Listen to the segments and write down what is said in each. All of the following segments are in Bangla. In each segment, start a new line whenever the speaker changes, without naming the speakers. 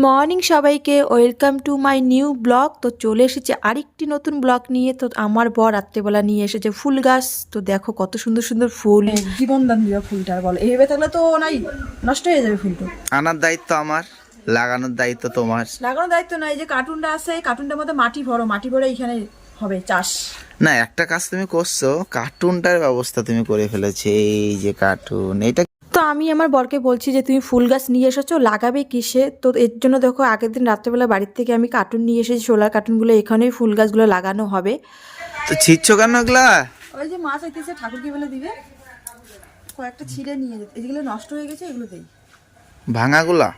মর্নিং সবাইকে, welcome to my new blog. তো চলে এসেছে আরেকটি নতুন ব্লগ নিয়ে। তো আমার বর রাত্রেবেলা নিয়ে এসেছে ফুল গাছ। তো দেখো কত সুন্দর সুন্দর ফুল।
জীবন দান দিবা ফুলটা, বলো এইভাবে থাকলে তো নাই, নষ্ট হয়ে যাবে ফুলটা।
আনার দায়িত্ব আমার, লাগানোর দায়িত্ব তোমার।
লাগানোর দায়িত্ব নাই, যে কার্টুনটা আছে এই কার্টুনটার মধ্যে মাটি ভরে এইখানে হবে চাষ।
না, একটা কাজ তুমি করছো, কার্টুনটার ব্যবস্থা তুমি করে ফেলেছো। এই যে কার্টুন, এটা
তো আমি আমার বরকে বলছি যে তুমি ফুল গাছ নিয়ে এসেছো, লাগাবে কিসে? তো এর জন্য দেখো আগের দিন রাত্রেবেলা বাড়ির থেকে আমি কার্টুন নিয়ে এসেছি, সোলার কার্টুনগুলো। এখানেই ফুল গাছগুলো লাগানো হবে।
তো ছিটছো কেন এগুলা?
ওই যে মাছ আইতেছে, ঠাকুরকে বলে দিবে, কয়েকটা ছিঁড়ে নিয়ে যেতে। এগুলো নষ্ট হয়ে গেছে, এগুলো দেই।
ভাঙাগুলা?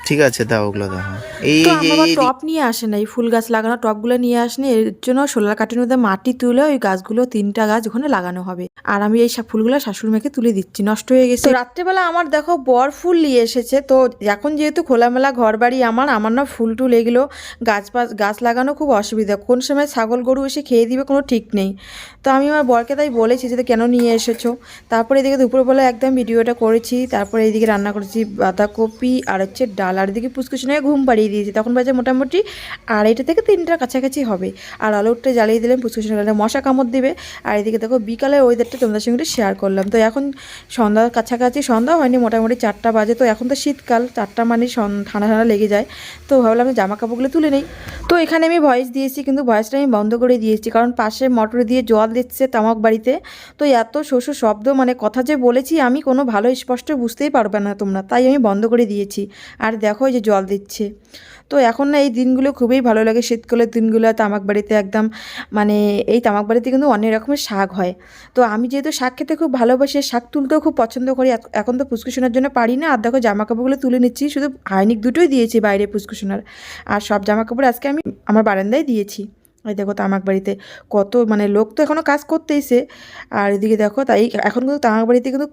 ঠিক আছে, দাও ওগুলো দাও। এই
তো
যে
আমার টপ নিয়ে আসে না, এই ফুল গাছ লাগানো টপগুলো নিয়ে আসেনি। এর জন্য সোলার কার্টুনের মধ্যে মাটি তুলে ওই গাছগুলো 3টা গাছ ওখানে লাগানো হবে। আর আমি এই ফুলগুলো শাশুড়ি মাকে তুলে দিচ্ছি, নষ্ট হয়ে গেছে। তো রাত্রেবেলা আমার দেখো বর ফুল নিয়ে এসেছে। তো এখন যেহেতু খোলামেলা ঘর বাড়ি আমার না ফুল টুল এগুলো গাছ লাগানো খুব অসুবিধা। কোন সময় ছাগল গরু এসে খেয়ে দিবে কোনো ঠিক নেই। তো আমি আমার বরকে তাই বলেছি যে কেন নিয়ে এসেছো। তারপরে এদিকে দুপুরবেলা একদম ভিডিওটা করেছি। তারপরে এইদিকে রান্না করেছি বাঁধাকপি আর হচ্ছে ডাল। আর এদিকে পুচকুচুনে ঘুম পাড়িয়ে দিয়েছি। তখন বাজে মোটামুটি 2:30 থেকে 3টার কাছাকাছি হবে। আর আলোটা জ্বালিয়ে দিলাম, পুচকুচুনে মশা কামড় দিবে। আর এদিকে দেখো বিকালের ওয়েদারটা তোমাদের সঙ্গে শেয়ার করলাম। তো এখন সন্ধ্যার কাছাকাছি, সন্ধ্যা হয়নি, মোটামুটি 4টা বাজে। তো এখন তো শীতকাল, 4টা মানে ঠান্ডা ঠান্ডা লেগে যায়। তো ভাবলাম জামা কাপড়গুলো তুলে নেই। তো এখানে আমি ভয়েস দিয়েছি, কিন্তু ভয়েসটা আমি বন্ধ করে দিয়েছি, কারণ পাশে মোটর দিয়ে জল দিচ্ছে তামাক বাড়িতে। তো এত শোষ শব্দ, মানে কথা যে বলেছি আমি কোনো ভালো স্পষ্ট বুঝতেই পারবে না তোমরা, তাই আমি বন্ধ করে দিয়েছি। আর দেখো এই যে জল দিচ্ছে। তো এখন না এই দিনগুলো খুবই ভালো লাগে, শীতকালের দিনগুলো তামাক বাড়িতে একদম, মানে এই তামাক বাড়িতে কিন্তু অনেক রকমের শাক হয়। তো আমি যেহেতু শাক খেতে খুব ভালোবাসি, শাক তুলতেও খুব পছন্দ করি। এখন তো পুচকুশোনার জন্য পারি না। আর দেখো জামা কাপড়গুলো তুলে নিচ্ছি, শুধু হাইনিক দুটোই দিয়েছি বাইরে পুচকুশোনার। আর সব জামা কাপড় আজকে আমি আমার বারান্দায় দিয়েছি। এই দেখো তামাক বাড়িতে কত, মানে লোক তো এখনও কাজ করতেইছে। আর এদিকে দেখো, তাই এখন কিন্তু তামাক বাড়িতে কিন্তু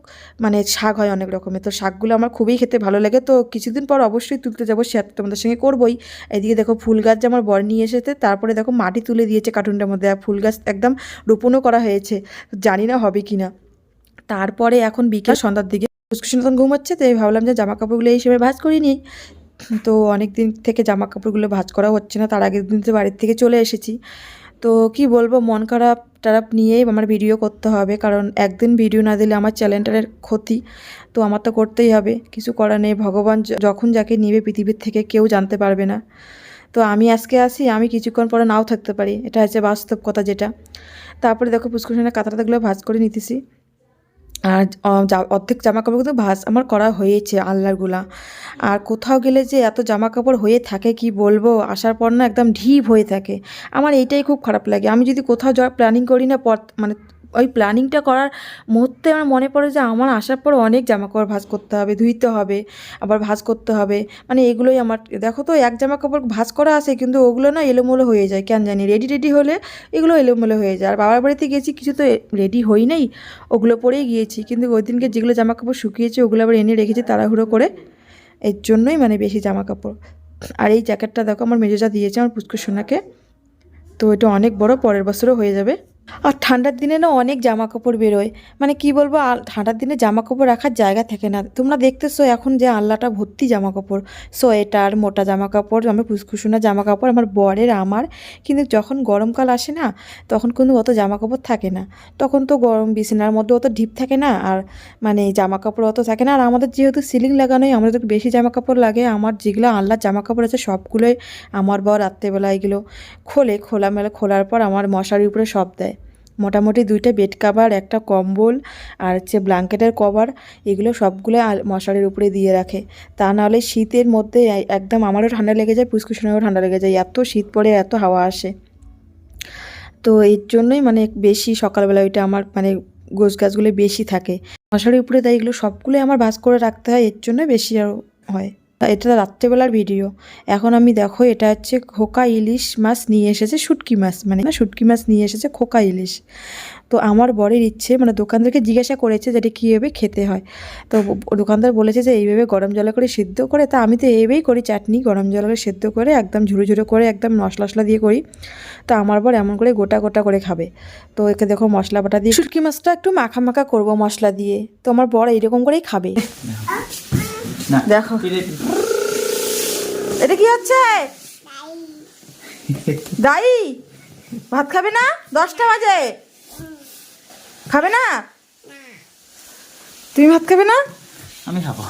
মানে শাক হয় অনেক রকমের। তো শাকগুলো আমার খুবই খেতে ভালো লাগে। তো কিছুদিন পর অবশ্যই তুলতে যাবো, শেয়ার তোমাদের সঙ্গে করবোই। এদিকে দেখো ফুল গাছ যে আমার বর নিয়ে এসেছে, তারপরে দেখো মাটি তুলে দিয়েছে কার্টুনটার মধ্যে। আর ফুল গাছ একদম রোপণও করা হয়েছে, জানি না হবে কি না। তারপরে এখন বিকেল সন্ধ্যার দিকে পুষ্কুসন তখন ঘুমাচ্ছে। তো আমি ভাবলাম যে জামা কাপড়গুলো এই সময় ভাঁজ করিয়ে নিই। তো অনেক দিন থেকে জামা কাপড়গুলো ভাঁজ করা হচ্ছে না, তার আগের দিন তো বাড়ির থেকে চলে এসেছি। তো কি বলবো, মন খারাপ টারাপ নিয়েই আমার ভিডিও করতে হবে, কারণ একদিন ভিডিও না দিলে আমার চ্যানেলটার ক্ষতি। তো আমার তো করতেই হবে, কিছু করার নেই। ভগবান যখন যাকে নিবে পৃথিবীর থেকে কেউ জানতে পারবে না। তো আমি আজকে আসি, আমি কিছুক্ষণ পরে নাও থাকতে পারি, এটা হচ্ছে বাস্তব কথা যেটা। তারপরে দেখো পুষ্কুশনের কাঁথাটাগুলো ভাঁজ করে নিতেছি। আর অর্ধেক জামা কাপড় কিন্তু ভাঁজ আমার করা হয়েছে আল্লাহরগুলা। আর কোথাও গেলে যে এত জামা কাপড় হয়ে থাকে কি বলবো, আসার পর না একদম ঢিপ হয়ে থাকে। আমার এইটাই খুব খারাপ লাগে। আমি যদি কোথাও যাওয়ার প্ল্যানিং করি না, মানে ওই প্ল্যানিংটা করার মুহূর্তে আমার মনে পড়ে যে আমার আসার পর অনেক জামা কাপড় ভাঁজ করতে হবে, ধুইতে হবে, আবার ভাঁজ করতে হবে। মানে এগুলোই আমার, দেখো তো এক জামা কাপড় ভাঁজ করা আছে, কিন্তু ওগুলো না এলোমেলো হয়ে যায়, কেন জানি। রেডি হলে এগুলো এলোমেলো হয়ে যায়। আর বাবার বাড়িতে গেছি, কিছু তো রেডি হই নাই, ওগুলো পরেই গিয়েছি। কিন্তু ওই দিনকে যেগুলো জামা কাপড় শুকিয়েছে ওগুলো আবার এনে রেখেছি তাড়াহুড়ো করে। এর জন্যই মানে বেশি জামা কাপড়। আর এই জ্যাকেটটা দেখো আমার মেজোজা দিয়েছে আমার পুচকুসোনাকে। তো এটা অনেক বড়, পরের বছরও হয়ে যাবে। আর ঠান্ডার দিনে না অনেক জামা কাপড় বেরোয়, মানে কি বলবো, ঠান্ডার দিনে জামা কাপড় রাখার জায়গা থাকে না। তোমরা দেখতেছো এখন যে আল্লাটা ভর্তি জামা কাপড়, সোয়েটার, মোটা জামা কাপড়, আমার পুচকুসোনা জামা কাপড়, আমার বরের, আমার। কিন্তু যখন গরমকাল আসে না, তখন কিন্তু অত জামা কাপড় থাকে না। তখন তো গরম, বিছানার মধ্যে অত ঢিপ থাকে না, আর মানে জামা কাপড় অত থাকে না। আর আমাদের যেহেতু সিলিং লাগানোই, আমাদের তো বেশি জামা কাপড় লাগে। আমার যেগুলো আল্লাহর জামা কাপড় আছে সবগুলোই আমার বর রাত্রেবেলা এগুলো খোলামেলা খোলার পর আমার মশারির উপরে সব দেয়। মোটামুটি 2টা বেড কাভার, একটা কম্বল, আর হচ্ছে ব্ল্যাঙ্কেটের কভার, এগুলো সবগুলো মশারির উপরে দিয়ে রাখে। তা নাহলে শীতের মধ্যে একদম আমারও ঠান্ডা লেগে যায়, পুষ্কুসোনারও ঠান্ডা লেগে যায়, এত শীত পড়ে, এত হাওয়া আসে। তো এর জন্যই মানে বেশি সকালবেলা ওইটা আমার মানে গোছ গাছগুলো বেশি থাকে মশারির উপরে, তাই এগুলো সবগুলোই আমার ভাঁজ করে রাখতে হয়, এর জন্য বেশি আরও হয়। এটা রাত্রেবেলার ভিডিও। এখন আমি দেখো, এটা হচ্ছে খোকা ইলিশ মাছ নিয়ে এসেছে, শুটকি মাছ, মানে না শুটকি মাছ নিয়ে এসেছে, খোকা ইলিশ। তো আমার বরের ইচ্ছে, মানে দোকানদারকে জিজ্ঞাসা করেছে যেটা কীভাবে খেতে হয়। তো দোকানদার বলেছে যে এইভাবে গরম জলে করে সিদ্ধ করে। তা আমি তো এইভাবেই করি, চাটনি গরম জলে করে সিদ্ধ করে একদম ঝুরো করে একদম মশলা দিয়ে করি। তো আমার বর এমন করে গোটা করে খাবে। তো একে দেখো মশলা বাটা দিয়ে শুটকি মাছটা একটু মাখা করবো মশলা দিয়ে। তো আমার বর এইরকম করেই খাবে। দেখো এটা কি হচ্ছে? দাই ভাত খাবে না? 10টা বাজে। খাবে না? তুমি ভাত খাবে না?
আমি খাবো।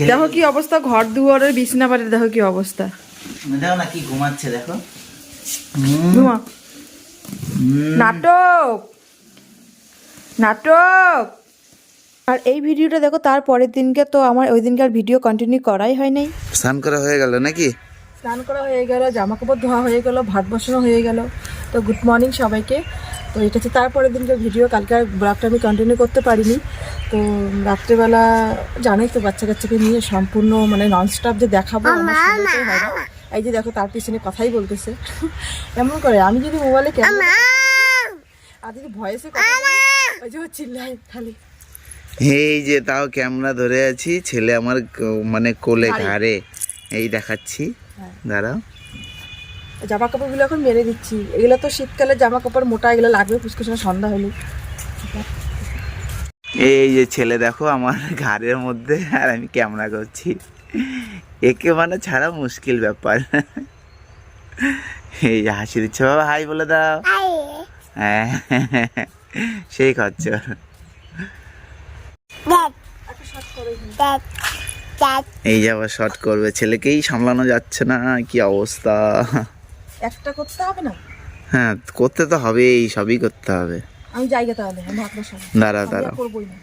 দেখো কি অবস্থা, ঘর দুয়ারের বিছনা বাড়ির দেখো কি অবস্থা।
দেখো না কি ঘুমাচ্ছে দেখো।
ঘুমা। নাটক নাটক। আর এই ভিডিওটা দেখো তার পরের দিনকে, তো আমার ওই দিনকে আর ভিডিও কন্টিনিউ করাই হয় নাই।
স্নান করা হয়ে গেল নাকি?
স্নান করা হয়ে গেল, জামা কাপড় ধোয়া হয়ে গেল, ভাত বসানো হয়ে গেল। তো গুড মর্নিং সবাইকে। তো এটা হচ্ছে তারপরের দিনকার ভিডিও। কালকে আর ব্লগটা আমি কন্টিনিউ করতে পারিনি। তো রাত্রেবেলা জানোই তো বাচ্চা কাচ্চাকে নিয়ে সম্পূর্ণ মানে ননস্টপ যে দেখাবো আমার সময়টাই হয় না। এই যে দেখো তার পিছনে কথাই বলতেছে এমন করে। আমি যদি মোবাইলে ক্যামেরা আর যদি ভয়েসে কথা বলি, ওই যে ও চিল্লাই খালি।
এই যে তাও ক্যামেরা ধরে আছি, ছেলে আমার মানে কোলে ঘাড়ে, এই দেখাচ্ছি। দাঁড়াও,
জামা কাপড়গুলো এখন মেরে দিচ্ছি। এগুলো তো শীতকালে জামা কাপড় মোটা, এগুলো লাগবে পুষ্কুসনা সন্ধ্যা হলে।
এই যে ছেলে দেখো আমার ঘাড়ের মধ্যে, আর আমি ক্যামেরা করছি। একে মানে ছাড়া মুশকিল ব্যাপার। এই যে হাসি দিচ্ছে, বাবা হাই বলে দাও। হ্যাঁ, সেই খচ্চর। এই যে আবার শর্ট করবে, ছেলেকেই সামলানো যাচ্ছে না, কি অবস্থা।
একটা করতে হবে না?
হ্যাঁ, করতে তো হবেই, সবই করতে হবে।
আমি যাইগে তাহলে, আমি ভাত বসাবো।
দাঁড়াও।
করবোই না।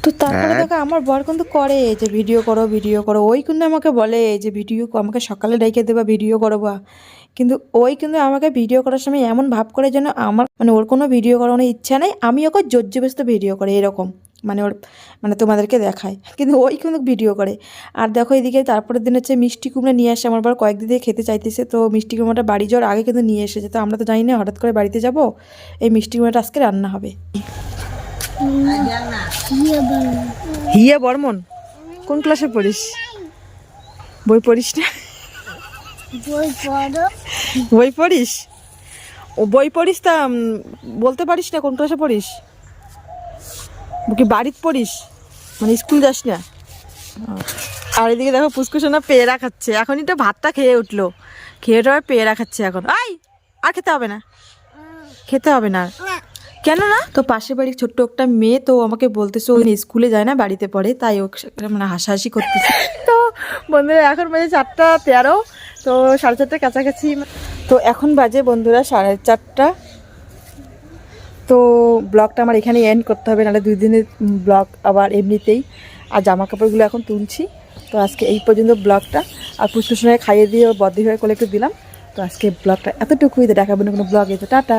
তো তারপরে দেখো আমার বর কিন্তু করে যে ভিডিও করো। ওই কিন্তু আমাকে বলে যে ভিডিও আমাকে সকালে ডেকে দেবা, ভিডিও করবা। কিন্তু ওই কিন্তু আমাকে ভিডিও করার সময় এমন ভাব করে যেন আমার মানে ওর কোনো ভিডিও করানোর ইচ্ছা নেই, আমি ওকে জোরজবস্ত ভিডিও করে এরকম। মানে ওর মানে তোমাদেরকে দেখায়, কিন্তু ওই কিন্তু ভিডিও করে। আর দেখো এদিকে তারপরের দিন হচ্ছে মিষ্টি কুমড়া নিয়ে আসে আমার বর, কয়েকদিন থেকে খেতে চাইতেছে। তো মিষ্টি কুমড়াটা বাড়ি যাওয়ার আগে কিন্তু নিয়ে এসেছে। তো আমরা তো জানি না, হঠাৎ করে বাড়িতে যাব, এই মিষ্টি কুমড়াটা আজকে রান্না হবে। হিয়া বর্মন, কোন ক্লাসে পড়িস? বই পড়িস না? বই পড়িস? ও বই পড়িস তা বলতে পারিস না কোন ক্লাসে পড়িস? কি বাড়িতে পড়িস, মানে স্কুল যাস না? আর এদিকে দেখো পুষ্কুসোনা পেয়ারা খাচ্ছে। এখনই তো ভাতটা খেয়ে উঠলো, খেয়ে ওটা পেয়ারা খাচ্ছে এখন। আর খেতে হবে না, খেতে হবে না। কেন না? তো পাশের বাড়ির ছোট্ট একটা মেয়ে, তো আমাকে বলতেছে ও স্কুলে যায় না, বাড়িতে পড়ে, তাই ও মানে হাসাহাসি করতেছে। তো বন্ধুরা এখন বাজে 4:13, তো 4:30 কাছাকাছি। তো এখন বাজে বন্ধুরা 4:30। তো ব্লগটা আমার এখানে এন্ড করতে হবে, নাহলে 2 দিনের ব্লগ আবার এমনিতেই। আর জামা কাপড়গুলো এখন তুলছি। তো আজকে এই পর্যন্ত ব্লগটা। আর পুষ্কুসোনাকে খাইয়ে দিয়ে বদ্ধি হয়ে কোলে একটু দিলাম। তো আজকে ব্লগটা এতটুকুই, দেখাবো না কোনো ব্লগে। তো টাটা।